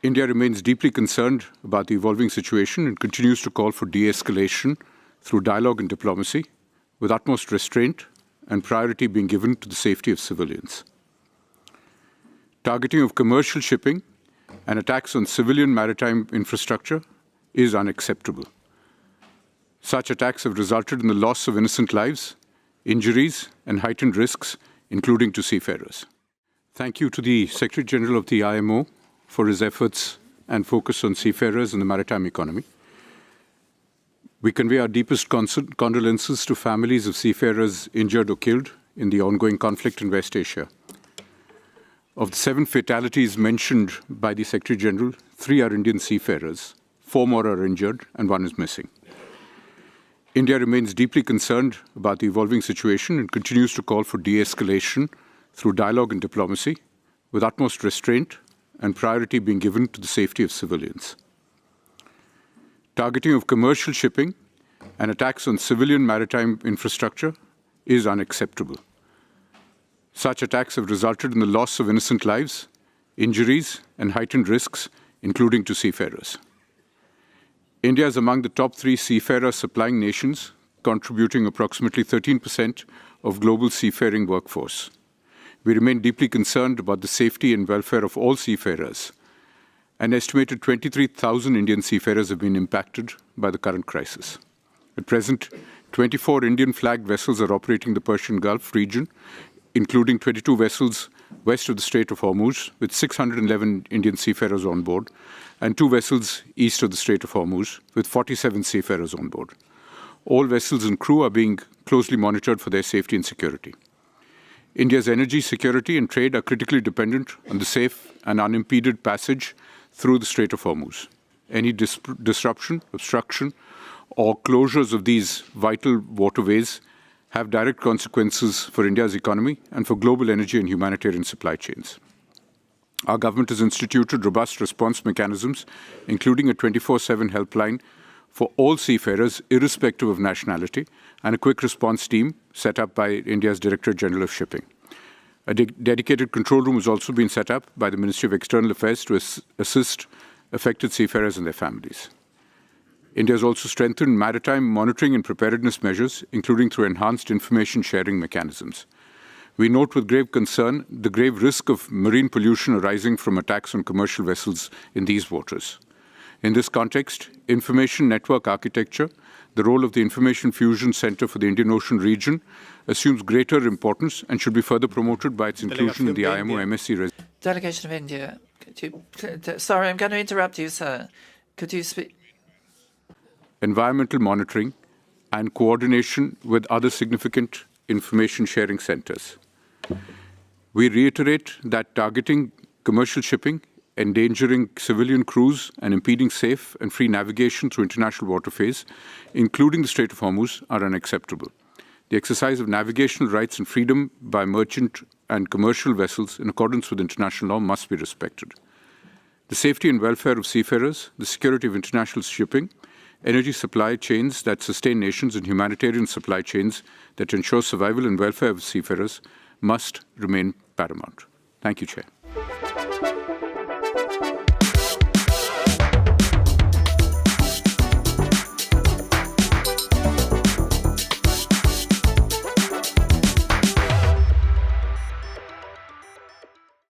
India remains deeply concerned about the evolving situation and continues to call for de-escalation through dialogue and diplomacy, with utmost restraint and priority being given to the safety of civilians. Targeting of commercial shipping and attacks on civilian maritime infrastructure is unacceptable. Such attacks have resulted in the loss of innocent lives, injuries, and heightened risks, including to seafarers. Thank you to the Secretary General of the IMO for his efforts and focus on seafarers and the maritime economy. We convey our deepest condolences to families of seafarers injured or killed in the ongoing conflict in West Asia. Of the 7 fatalities mentioned by the Secretary General, 3 are Indian seafarers, 4 more are injured, and 1 is missing. India remains deeply concerned about the evolving situation and continues to call for de-escalation through dialogue and diplomacy, with utmost restraint and priority being given to the safety of civilians. Targeting of commercial shipping and attacks on civilian maritime infrastructure is unacceptable. Such attacks have resulted in the loss of innocent lives, injuries, and heightened risks, including to seafarers. India is among the top 3 seafarer supplying nations, contributing approximately 13% of global seafaring workforce. We remain deeply concerned about the safety and welfare of all seafarers. An estimated 23,000 Indian seafarers have been impacted by the current crisis. At present, 24 Indian-flagged vessels are operating the Persian Gulf region, including 22 vessels west of the Strait of Hormuz, with 611 Indian seafarers on board, and 2 vessels east of the Strait of Hormuz, with 47 seafarers on board. All vessels and crew are being closely monitored for their safety and security. India's energy security and trade are critically dependent on the safe and unimpeded passage through the Strait of Hormuz. Any disruption, obstruction, or closures of these vital waterways have direct consequences for India's economy and for global energy and humanitarian supply chains. Our government has instituted robust response mechanisms, including a 24/7 helpline for all seafarers, irrespective of nationality, and a quick response team set up by India's Director General of Shipping. A dedicated control room has also been set up by the Ministry of External Affairs to assist affected seafarers and their families. India has also strengthened maritime monitoring and preparedness measures, including through enhanced information sharing mechanisms. We note with grave concern the grave risk of marine pollution arising from attacks on commercial vessels in these waters. In this context, information network architecture, the role of the Information Fusion Center for the Indian Ocean region, assumes greater importance and should be further promoted by its inclusion in the IMO MSC. Delegation of India, sorry, I'm going to interrupt you, sir. Could you speak? Environmental monitoring and coordination with other significant information sharing centers. We reiterate that targeting commercial shipping, endangering civilian crews, and impeding safe and free navigation through international waterways, including the Strait of Hormuz, are unacceptable. The exercise of navigational rights and freedom by merchant and commercial vessels in accordance with international law must be respected. The safety and welfare of seafarers, the security of international shipping, energy supply chains that sustain nations, and humanitarian supply chains that ensure survival and welfare of seafarers must remain paramount. Thank you, Chair.